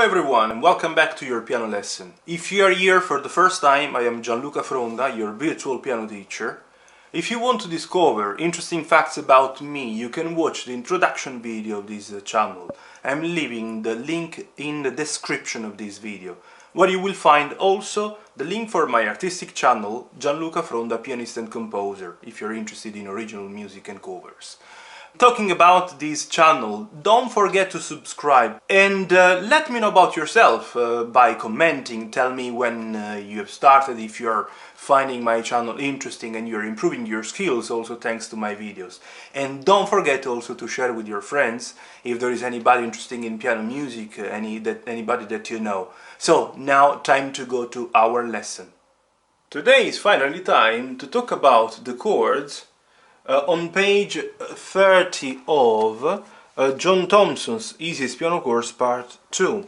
Hello everyone and welcome back to your piano lesson. If you are here for the first time, I am Gianluca Fronda, your virtual piano teacher. If you want to discover interesting facts about me, you can watch the introduction video of this channel. I'm leaving the link in the description of this video, where you will find also the link for my artistic channel, Gianluca Fronda, pianist and composer, if you're interested in original music and covers. Talking about this channel, don't forget to subscribe and let me know about yourself by commenting. Tell me when you have started, if you're finding my channel interesting and you're improving your skills also thanks to my videos. And don't forget also to share with your friends if there is anybody interested in piano music, anybody that you know. So now time to go to our lesson. Today is finally time to talk about the chords on page 30 of John Thompson's Easiest Piano Course Part 2.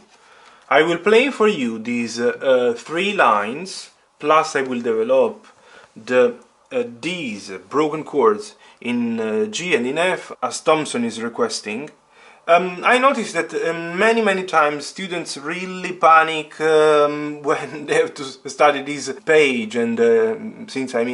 I will play for you these three lines, plus I will develop these broken chords in G and in F, as Thompson is requesting. I noticed that many times students really panic when they have to study this page, and since I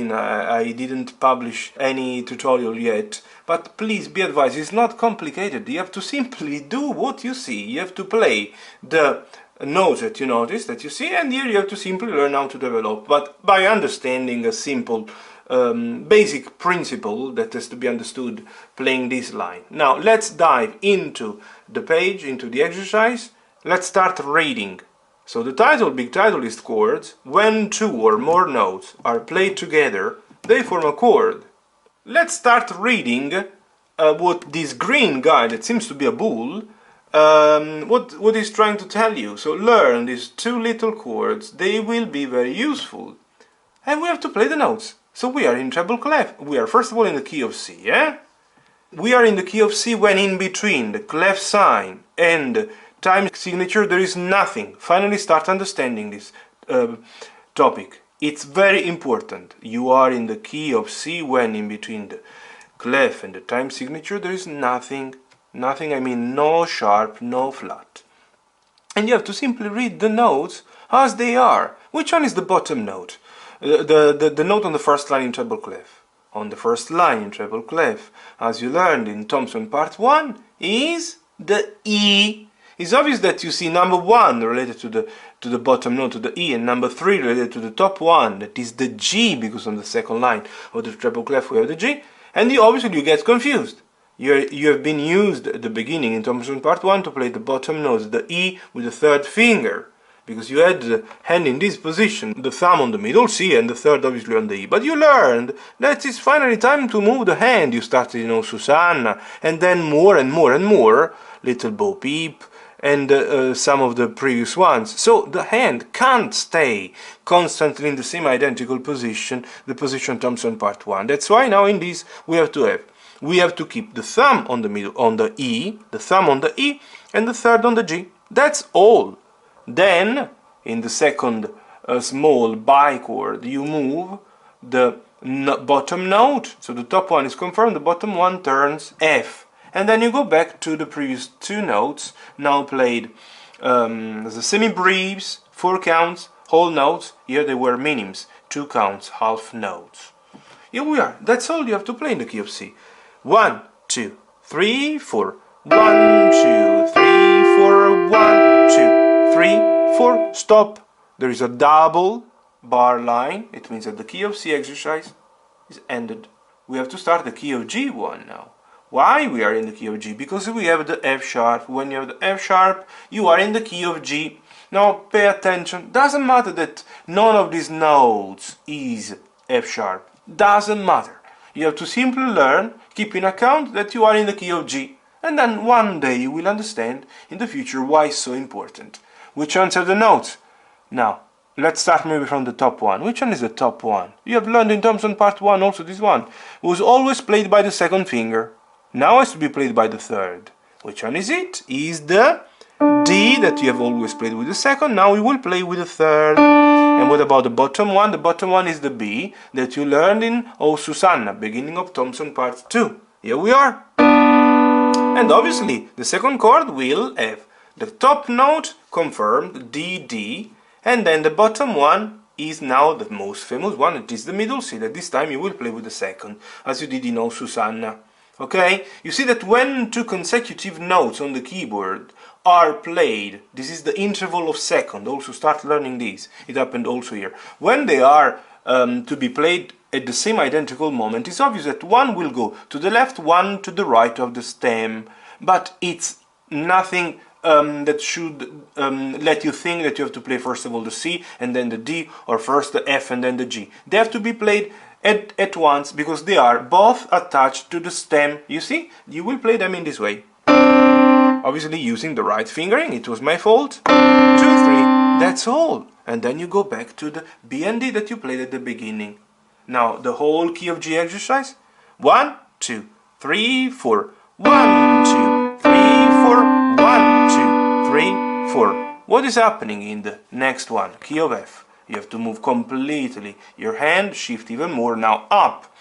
didn't publish any tutorial yet, but please be advised, it's not complicated. You have to simply do what you see. You have to play the notes that you notice, that you see, and here you have to simply learn how to develop, but by understanding a simple basic principle that has to be understood playing this line. Now let's dive into the page, into the exercise. Let's start reading. So the title, big title, is chords. When two or more notes are played together, they form a chord. Let's start reading what this green guy, that seems to be a bull, what he's trying to tell you. So learn these two little chords, they will be very useful. And we have to play the notes. So we are in treble clef. We are first of all in the key of C, yeah? We are in the key of C when in between the clef sign and the time signature there is nothing. Finally start understanding this topic. It's very important. You are in the key of C when in between the clef and the time signature there is nothing. Nothing, I mean no sharp, no flat. And you have to simply read the notes as they are. Which one is the bottom note? The note on the first line in treble clef. On the first line in treble clef, as you learned in Thompson Part 1, is the E. It's obvious that you see number 1 related to the bottom note, to the E, and number 3 related to the top one, that is the G, because on the second line of the treble clef we have the G, and obviously you get confused. You have been used at the beginning in Thompson Part 1 to play the bottom notes, the E with the third finger, because you had the hand in this position, the thumb on the middle C and the third obviously on the E. But you learned that it's finally time to move the hand. You started, Susanna, and then more and more, Little Bo Peep, and some of the previous ones. So the hand can't stay constantly in the same identical position, the position Thompson Part 1. That's why now in this we have to keep the thumb on the middle, on the E, the thumb on the E, and the third on the G. That's all. Then, in the second small bichord, you move the bottom note. So the top one is confirmed, the bottom one turns F. And then you go back to the previous two notes, now played as a semi-breves, 4 counts, whole notes. Here they were minims, 2 counts, half notes. Here we are. That's all you have to play in the key of C. 1, 2, 3, 4. 1, 2, 3, 4. 1, 2. 3, 4, stop. There is a double bar line. It means that the key of C exercise is ended. We have to start the key of G one now. Why we are in the key of G? Because we have the F sharp. When you have the F sharp, you are in the key of G. Now pay attention. Doesn't matter that none of these notes is F sharp. Doesn't matter. You have to simply learn, keep in account that you are in the key of G. And then one day you will understand in the future why it's so important. Which ones are the notes? Now, let's start maybe from the top one. Which one is the top one? You have learned in Thompson Part 1 also this one. It was always played by the second finger. Now has to be played by the third. Which one is it? Is the D that you have always played with the second. Now we will play with the third. And what about the bottom one? The bottom one is the B that you learned in Oh Susanna, beginning of Thompson Part 2. Here we are. And obviously the second chord will have the top note confirmed, D, D, and then the bottom one is now the most famous one, it is the middle C, that this time you will play with the second, as you did in O Susanna. Okay? You see that when two consecutive notes on the keyboard are played, this is the interval of second, also start learning this, it happened also here. When they are to be played at the same identical moment, it's obvious that one will go to the left, one to the right of the stem, but it's nothing that should let you think that you have to play first of all the C and then the D, or first the F and then the G. They have to be played at once because they are both attached to the stem. You see, you will play them in this way. Obviously using the right fingering, it was my fault. 2, 3, that's all. And then you go back to the B and D that you played at the beginning. Now the whole key of G exercise. 1, 2, 3, 4. 1, 2, 3, 4. 1, 2, 3, 4. What is happening in the next one? Key of F. You have to move completely your hand, shift even more now up,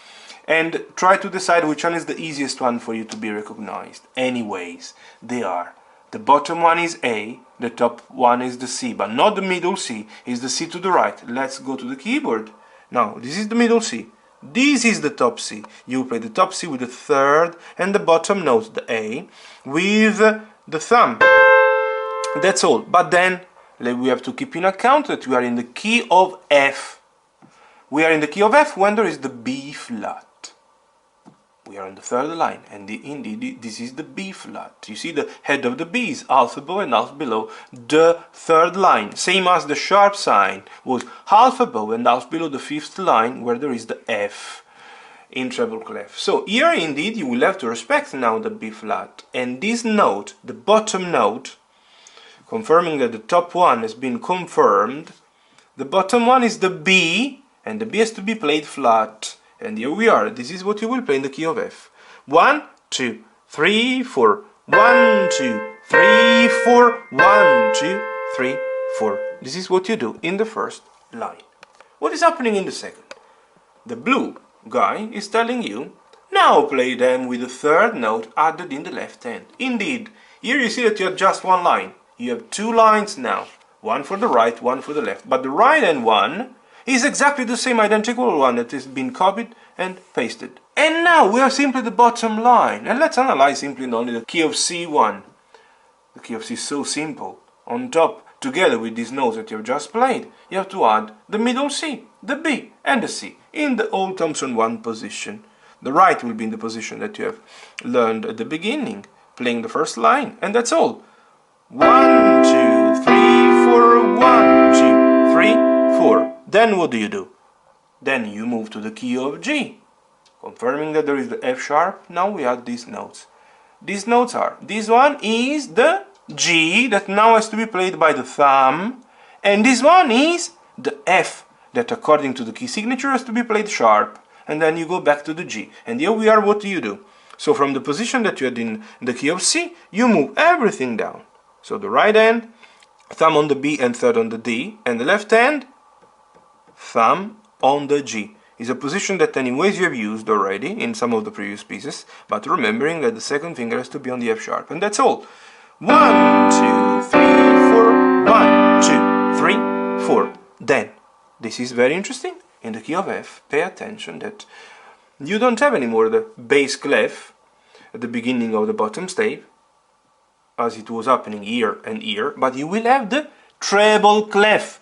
and try to decide which one is the easiest one for you to be recognized. Anyways, they are. The bottom one is A, the top one is the C, but not the middle C, it's the C to the right. Let's go to the keyboard. Now, this is the middle C. This is the top C. You play the top C with the third and the bottom note, the A, with the thumb. That's all. But then we have to keep in account that we are in the key of F. We are in the key of F when there is the B flat. We are on the third line, and indeed this is the B flat. You see the head of the B is half above and half below the third line, same as the sharp sign was half above and half below the fifth line where there is the F in treble clef. So here indeed you will have to respect now the B flat, and this note, the bottom note, confirming that the top one has been confirmed, the bottom one is the B, and the B has to be played flat. And here we are, this is what you will play in the key of F. 1, 2, 3, 4. 1, 2, 3, 4. 1, 2, 3, 4. This is what you do in the first line. What is happening in the second? The blue guy is telling you, now play them with the third note added in the left hand. Indeed, here you see that you have just one line. You have two lines now. One for the right, one for the left. But the right hand one is exactly the same identical one that has been copied and pasted. And now we have simply the bottom line. And let's analyze simply only the key of C1. The key of C is so simple. On top, together with these notes that you have just played, you have to add the middle C, the B and the C in the old Thompson 1 position. The right will be in the position that you have learned at the beginning, playing the first line, and that's all. 1, 2, 3, 4, 1, 2, 3, 4. Then what do? Then you move to the key of G, confirming that there is the F sharp. Now we add these notes. These notes are, this one is the G that now has to be played by the thumb, and this one is the F that according to the key signature has to be played sharp, and then you go back to the G. And here we are, what do? So from the position that you had in the key of C, you move everything down. So the right hand, thumb on the B and third on the D, and the left hand, thumb on the G. Is a position that anyways you have used already in some of the previous pieces, but remembering that the second finger has to be on the F sharp, and that's all. 1, 2, 3, 4, 1, 2, 3, 4. Then, this is very interesting, in the key of F, pay attention that you don't have anymore the bass clef at the beginning of the bottom stave, as it was happening here and here, but you will have the treble clef.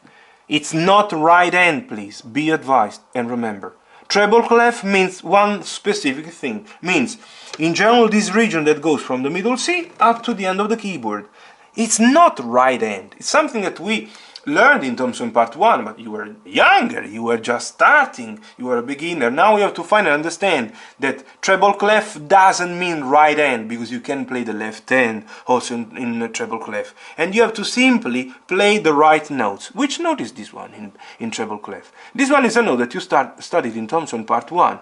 It's not right hand, please, be advised, and remember. Treble clef means one specific thing, means in general this region that goes from the middle C up to the end of the keyboard. It's not right hand, it's something that we learned in Thompson Part 1, but you were younger, you were just starting, you were a beginner. Now you have to finally understand that treble clef doesn't mean right hand, because you can play the left hand also in a treble clef. And you have to simply play the right notes. Which note is this one in treble clef? This one is a note that you studied in Thompson Part 1.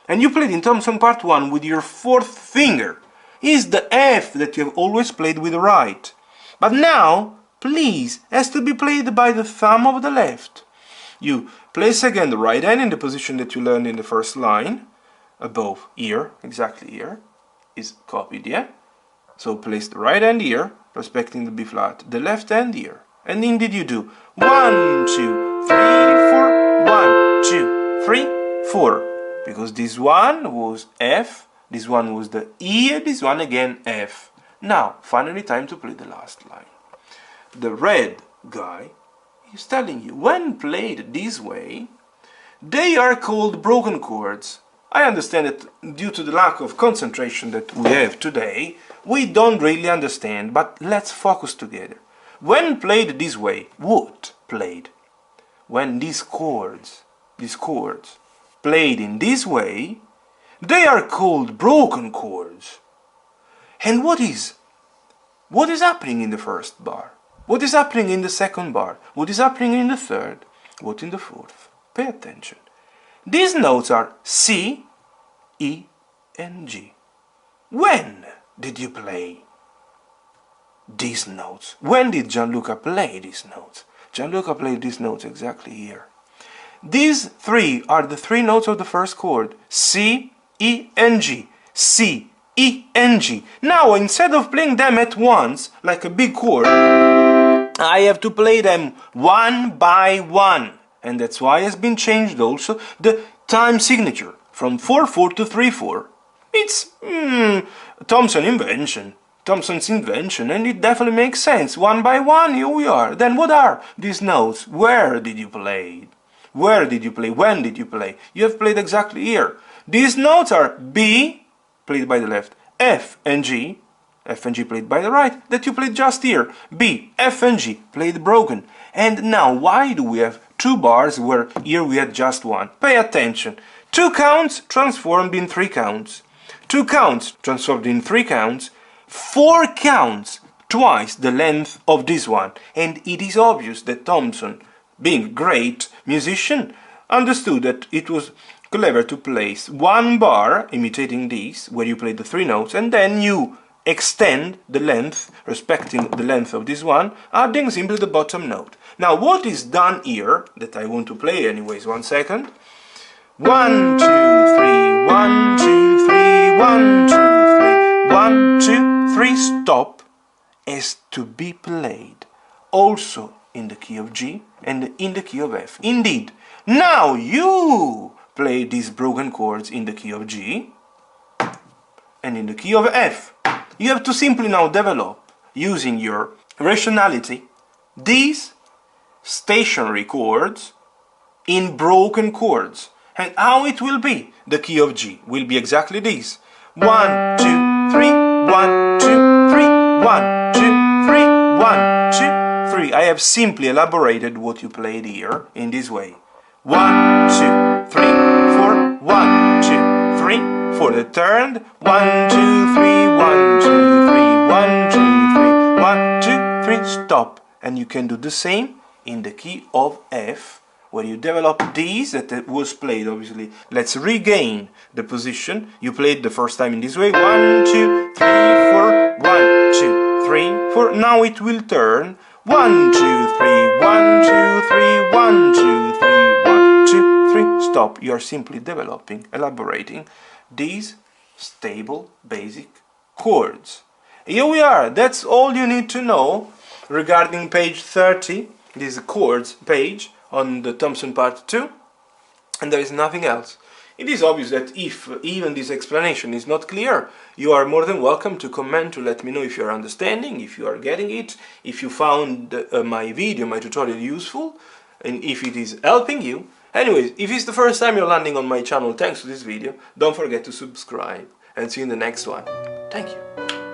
And you played in Thompson Part 1 with your fourth finger. It's the F that you have always played with the right. But now, please, has to be played by the thumb of the left. You place again the right hand in the position that you learned in the first line, above here, exactly here, is copied, yeah? So place the right hand here, respecting the B flat, the left hand here. And indeed you do. 1, 2, 3, 4, 1, 2, 3, 4. Because this one was F, this one was the E, and this one again F. Now, finally time to play the last line. The red guy is telling you, when played this way, they are called broken chords. I understand that due to the lack of concentration that we have today, we don't really understand, but let's focus together. When played this way, what played? When these chords played in this way, they are called broken chords. And what is happening in the first bar? What is happening in the second bar? What is happening in the third? What in the fourth? Pay attention. These notes are C, E, and G. When did you play these notes? When did Gianluca play these notes? Gianluca played these notes exactly here. These three are the three notes of the first chord. C, E, and G. C, E, and G. Now, instead of playing them at once, like a big chord, I have to play them one by one. And that's why has been changed also the time signature from 4/4 to 3/4. It's Thompson's invention, and it definitely makes sense. One by one, here we are. Then what are these notes? Where did you play? Where did you play? When did you play? You have played exactly here. These notes are B, played by the left, F and G played by the right, that you played just here. B, F and G, played broken. And now, why do we have two bars where here we had just one? Pay attention. 2 counts transformed in 3 counts. 2 counts transformed in 3 counts. 4 counts, twice the length of this one. And it is obvious that Thompson, being a great musician, understood that it was clever to place one bar, imitating this, where you play the 3 notes, and then you extend the length, respecting the length of this one, adding simply the bottom note. Now, what is done here, that I want to play anyways, 1 second. 1, 2, 3, 1, 2, 3, 1, 2, 3, 1, 2, 3, stop, is to be played also in the key of G and in the key of F. Indeed, now you play these broken chords in the key of G and in the key of F. You have to simply now develop, using your rationality, these stationary chords in broken chords. And how it will be? The key of G will be exactly this. 1, 2, 3, 1, 2, 3, 1, 2, 3, 1, 2, 3. I have simply elaborated what you played here in this way. 1, 2, 3, 4, 1, 2, 3. For the third, 1, 2, 3, 1, 2, 3, 1, 2, 3, 1, 2, 3, stop. And you can do the same in the key of F, where you develop these that was played, obviously. Let's regain the position. You played the first time in this way. 1, 2, 3, 4, 1, 2, 3, 4. Now it will turn 1, 2, 3, 1, 2, 3, 1, 2, 3, 1, 2, 3. Stop. You are simply developing, elaborating these stable basic chords. Here we are. That's all you need to know regarding page 30, this chords page on the Thompson part 2, and there is nothing else. It is obvious that if even this explanation is not clear, you are more than welcome to comment to let me know if you are understanding, if you are getting it, if you found my video, my tutorial useful, and if it is helping you. Anyways, if it's the first time you're landing on my channel thanks to this video, don't forget to subscribe, and see you in the next one. Thank you.